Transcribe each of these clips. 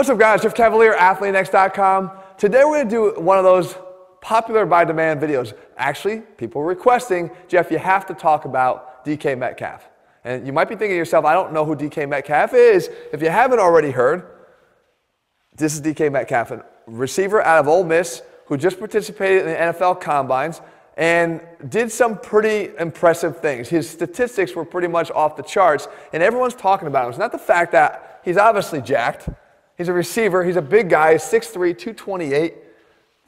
What's up, guys? Jeff Cavalier, ATHLEAN-X.com. Today we're going to do one of those popular by demand videos. Actually, people requesting, Jeff, you have to talk about DK Metcalf. And you might be thinking to yourself, I don't know who DK Metcalf is. If you haven't already heard, this is DK Metcalf, a receiver out of Ole Miss who just participated in the NFL Combines and did some pretty impressive things. His statistics were pretty much off the charts, and everyone's talking about him. It's not the fact that he's obviously jacked. He's a receiver. He's a big guy. He's 6'3", 228,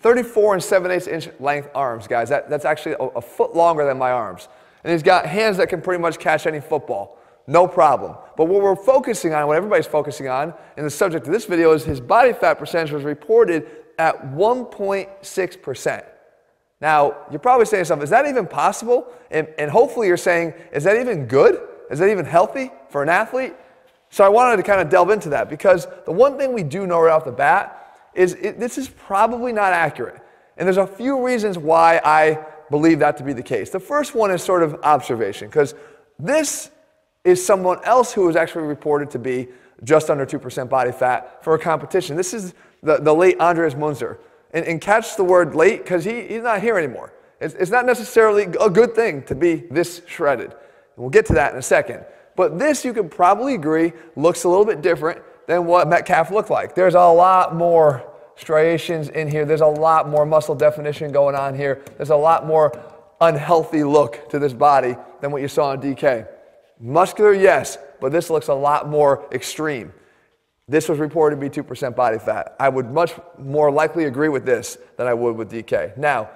34 7/8 inch length arms, guys. That's actually a foot longer than my arms. And he's got hands that can pretty much catch any football. No problem. But what we're focusing on, what everybody's focusing on, and the subject of this video is his body fat percentage was reported at 1.6%. Now, you're probably saying to yourself, is that even possible? And hopefully you're saying, is that even good? Is that even healthy for an athlete? So I wanted to kind of delve into that because the one thing we do know right off the bat is this is probably not accurate. And there's a few reasons why I believe that to be the case. The first one is sort of observation, because this is someone else who was actually reported to be just under 2% body fat for a competition. This is the late Andres Munzer. And catch the word late because he's not here anymore. It's not necessarily a good thing to be this shredded. And we'll get to that in a second. But this, you could probably agree, looks a little bit different than what Metcalf looked like. There's a lot more striations in here. There's a lot more muscle definition going on here. There's a lot more unhealthy look to this body than what you saw in DK. Muscular, yes, but this looks a lot more extreme. This was reported to be 2% body fat. I would much more likely agree with this than I would with DK. Now,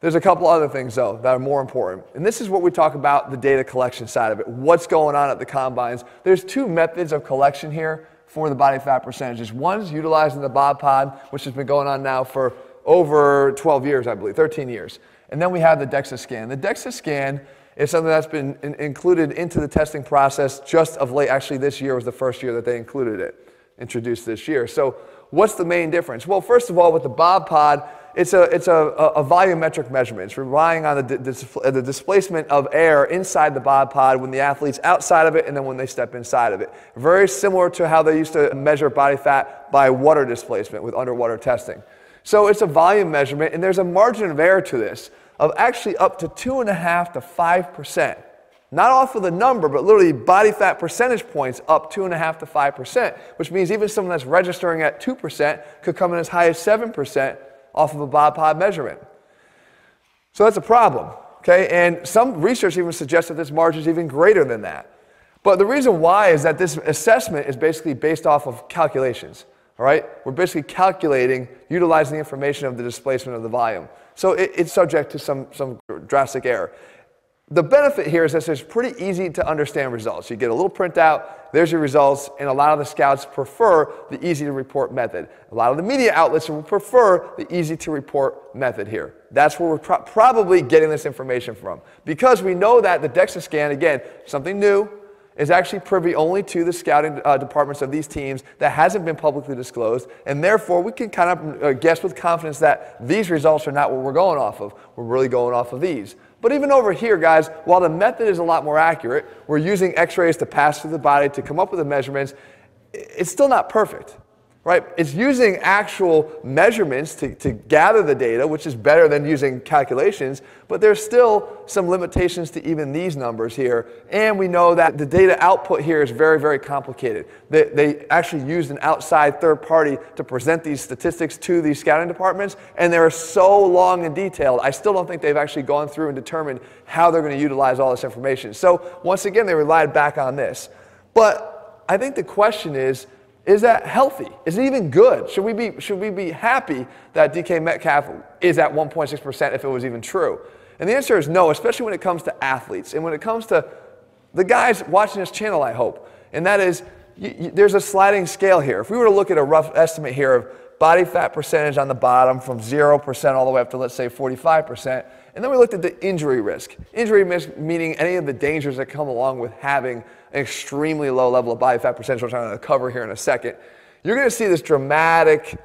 there's a couple other things, though, that are more important. And this is what we talk about, the data collection side of it, what's going on at the combines. There's two methods of collection here for the body fat percentages. One's utilizing the Bob Pod, which has been going on now for over 12 years, I believe, 13 years. And then we have the DEXA scan. The DEXA scan is something that's been included into the testing process just of late. Actually, this year was the first year that they included it, introduced this year. So what's the main difference? Well, first of all, with the Bob Pod, it's a volumetric measurement. It's relying on the displacement of air inside the Bob Pod when the athlete's outside of it and then when they step inside of it. Very similar to how they used to measure body fat by water displacement with underwater testing. So it's a volume measurement, and there's a margin of error to this of actually up to 2.5 to 5%. Not off of the number, but literally body fat percentage points up 2.5 to 5%, which means even someone that's registering at 2% could come in as high as 7% off of a Bob Pod measurement. So that's a problem, okay? And some research even suggests that this margin is even greater than that. But the reason why is that this assessment is basically based off of calculations, all right? We're basically calculating, utilizing the information of the displacement of the volume. So it's subject to some drastic error. The benefit here is that it's pretty easy to understand results. You get a little printout, there's your results, and a lot of the scouts prefer the easy to report method. A lot of the media outlets will prefer the easy to report method here. That's where we're probably getting this information from. Because we know that the DEXA scan, again, something new, is actually privy only to the scouting departments of these teams that hasn't been publicly disclosed, and therefore we can kind of guess with confidence that these results are not what we're going off of. We're really going off of these. But even over here, guys, while the method is a lot more accurate, we're using x-rays to pass through the body to come up with the measurements, it's still not perfect, right? It's using actual measurements to gather the data, which is better than using calculations, but there's still some limitations to even these numbers here. And we know that the data output here is very, very complicated. They actually used an outside third party to present these statistics to these scouting departments, and they're so long and detailed, I still don't think they've actually gone through and determined how they're going to utilize all this information. So once again, they relied back on this. But I think the question is that healthy? Is it even good? Should we be happy that DK Metcalf is at 1.6% if it was even true? And the answer is no, especially when it comes to athletes and when it comes to the guys watching this channel, I hope. And that is, there's a sliding scale here. If we were to look at a rough estimate here of body fat percentage on the bottom from 0% all the way up to, let's say, 45%, and then we looked at the injury risk. Injury risk meaning any of the dangers that come along with having an extremely low level of body fat percentage, which I'm going to cover here in a second. You're going to see this dramatic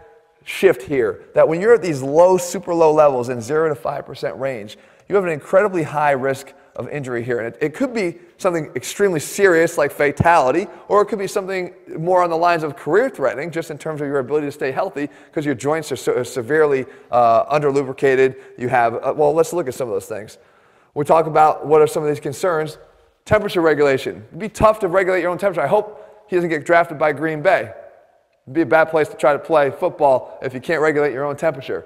shift here, that when you're at these low, super low levels in 0 to 5% range, you have an incredibly high risk of injury here. And it could be something extremely serious like fatality, or it could be something more on the lines of career-threatening, just in terms of your ability to stay healthy because your joints are severely under-lubricated. You have, well, let's look at some of those things. We talk about what are some of these concerns. Temperature regulation. It'd be tough to regulate your own temperature. I hope he doesn't get drafted by Green Bay. It'd be a bad place to try to play football if you can't regulate your own temperature.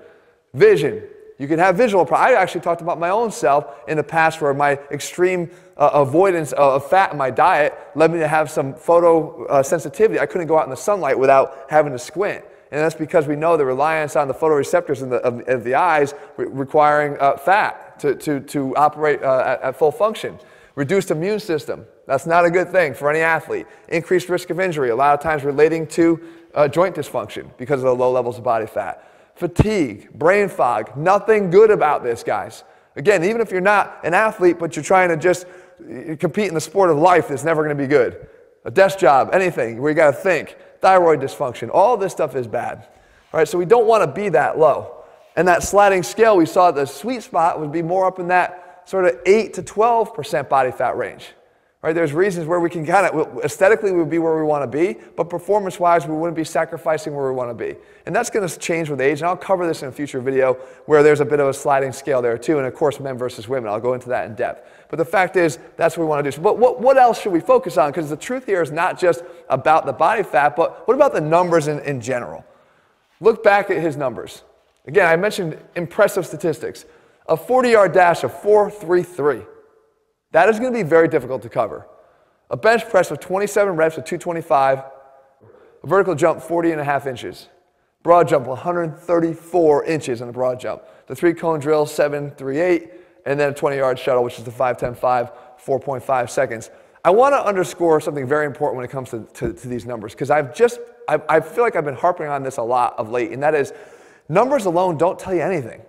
Vision. You can have visual problems. I actually talked about my own self in the past where my extreme avoidance of fat in my diet led me to have some photo sensitivity. I couldn't go out in the sunlight without having to squint. And that's because we know the reliance on the photoreceptors of the eyes requiring fat to operate at full function. Reduced immune system. That's not a good thing for any athlete. Increased risk of injury, a lot of times relating to joint dysfunction because of the low levels of body fat. Fatigue, brain fog, nothing good about this, guys. Again, even if you're not an athlete, but you're trying to just compete in the sport of life, it's never going to be good. A desk job, anything where you got to think. Thyroid dysfunction, all this stuff is bad. All right, so we don't want to be that low. And that sliding scale, we saw the sweet spot would be more up in that sort of 8 to 12% body fat range. Right, there's reasons where we can kind of, aesthetically we would be where we want to be, but performance-wise we wouldn't be sacrificing where we want to be. And that's going to change with age, and I'll cover this in a future video where there's a bit of a sliding scale there too, and of course men versus women. I'll go into that in depth. But the fact is, that's what we want to do. But what else should we focus on? Because the truth here is not just about the body fat, but what about the numbers in general? Look back at his numbers. Again, I mentioned impressive statistics. A 40-yard dash of 4.33. That is going to be very difficult to cover. A bench press of 27 reps at 225. A vertical jump 40.5 inches. Broad jump 134 inches on a broad jump. The 3-cone drill 7.38, and then a 20-yard shuttle, which is the 5.10.5, 4.5 seconds. I want to underscore something very important when it comes to these numbers, because I feel like I've been harping on this a lot of late, and that is numbers alone don't tell you anything.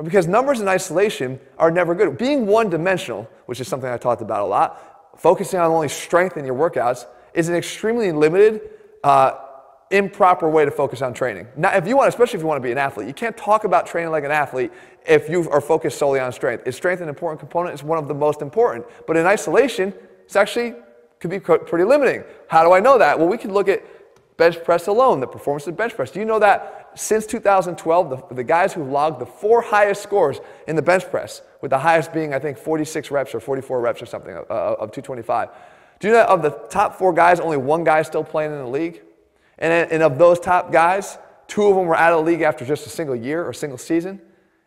Because numbers in isolation are never good. Being one-dimensional, which is something I talked about a lot, focusing on only strength in your workouts, is an extremely limited, improper way to focus on training. Now, if you want, especially if you want to be an athlete, you can't talk about training like an athlete if you are focused solely on strength. Is strength an important component? It's one of the most important. But in isolation, it's actually could be pretty limiting. How do I know that? Well, we can look at bench press alone, the performance of bench press. Do you know that since 2012, the guys who've logged the 4 highest scores in the bench press, with the highest being, I think, 46 reps or 44 reps or something of 225. Do you know that of the top 4 guys, only 1 guy is still playing in the league? And of those top guys, 2 of them were out of the league after just a single year or single season?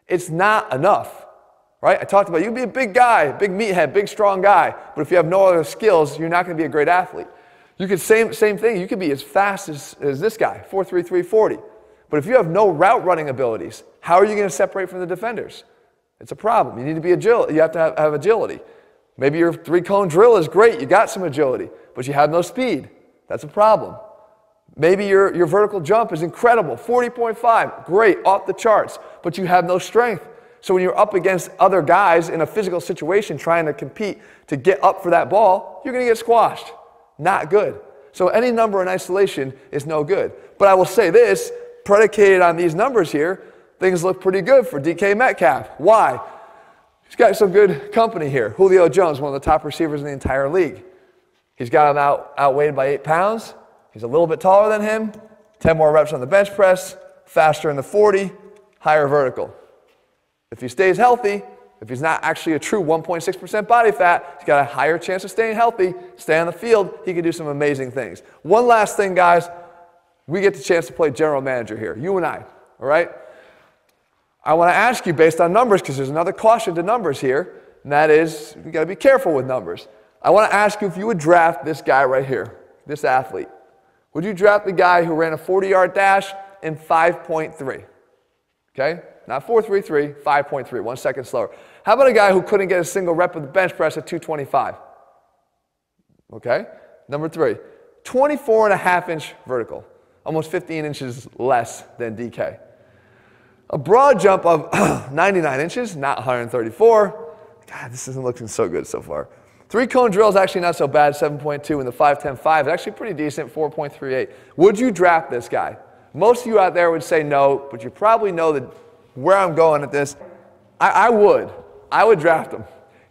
It's not enough, right? I talked about you can be a big guy, big meathead, big strong guy, but if you have no other skills, you're not going to be a great athlete. You could, same thing, you could be as fast as this guy, 4.33, 40. But if you have no route running abilities, how are you going to separate from the defenders? It's a problem. You need to be agile. You have to have agility. Maybe your 3-cone drill is great. You got some agility, but you have no speed. That's a problem. Maybe your vertical jump is incredible, 40.5, great, off the charts, but you have no strength. So when you're up against other guys in a physical situation trying to compete to get up for that ball, you're going to get squashed. Not good. So any number in isolation is no good. But I will say this, predicated on these numbers here, things look pretty good for DK Metcalf. Why? He's got some good company here. Julio Jones, one of the top receivers in the entire league. He's got him outweighed by 8 pounds. He's a little bit taller than him. 10 more reps on the bench press, faster in the 40, higher vertical. If he stays healthy, if he's not actually a true 1.6% body fat, he's got a higher chance of staying healthy, stay on the field, he can do some amazing things. One last thing, guys. We get the chance to play general manager here, you and I, all right? I want to ask you based on numbers, because there's another caution to numbers here, and that is you got to be careful with numbers. I want to ask you if you would draft this guy right here, this athlete. Would you draft the guy who ran a 40-yard dash in 5.3? Okay? Not 4.33, 5.3, 1 second slower. How about a guy who couldn't get a single rep of the bench press at 225? Okay? Number 3, 24.5-inch vertical. Almost 15 inches less than DK. A broad jump of 99 inches, not 134. God, this isn't looking so good so far. 3-cone drill is actually not so bad, 7.2, and the 5.10.5 is actually pretty decent, 4.38. Would you draft this guy? Most of you out there would say no, but you probably know that where I'm going at this. I would draft him.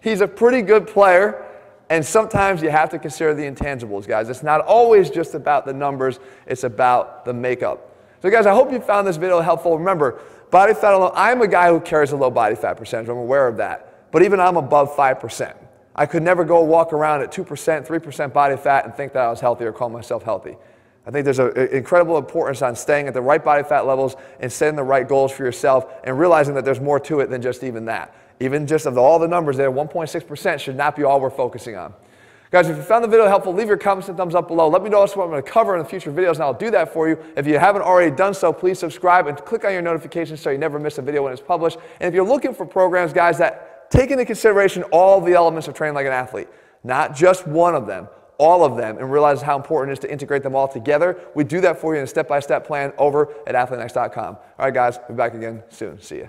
He's a pretty good player, and sometimes you have to consider the intangibles, guys. It's not always just about the numbers, it's about the makeup. So guys, I hope you found this video helpful. Remember, body fat alone, I'm a guy who carries a low body fat percentage. I'm aware of that. But even I'm above 5%. I could never go walk around at 2%, 3% body fat and think that I was healthy or call myself healthy. I think there's an incredible importance on staying at the right body fat levels and setting the right goals for yourself and realizing that there's more to it than just even that. Even just of all the numbers there, 1.6% should not be all we're focusing on. Guys, if you found the video helpful, leave your comments and thumbs up below. Let me know what I'm going to cover in the future videos, and I'll do that for you. If you haven't already done so, please subscribe and click on your notifications so you never miss a video when it's published. And if you're looking for programs, guys, that take into consideration all the elements of training like an athlete, not just one of them, all of them, and realize how important it is to integrate them all together, we do that for you in a step-by-step plan over at ATHLEAN-X.com. All right, guys, we'll be back again soon. See ya.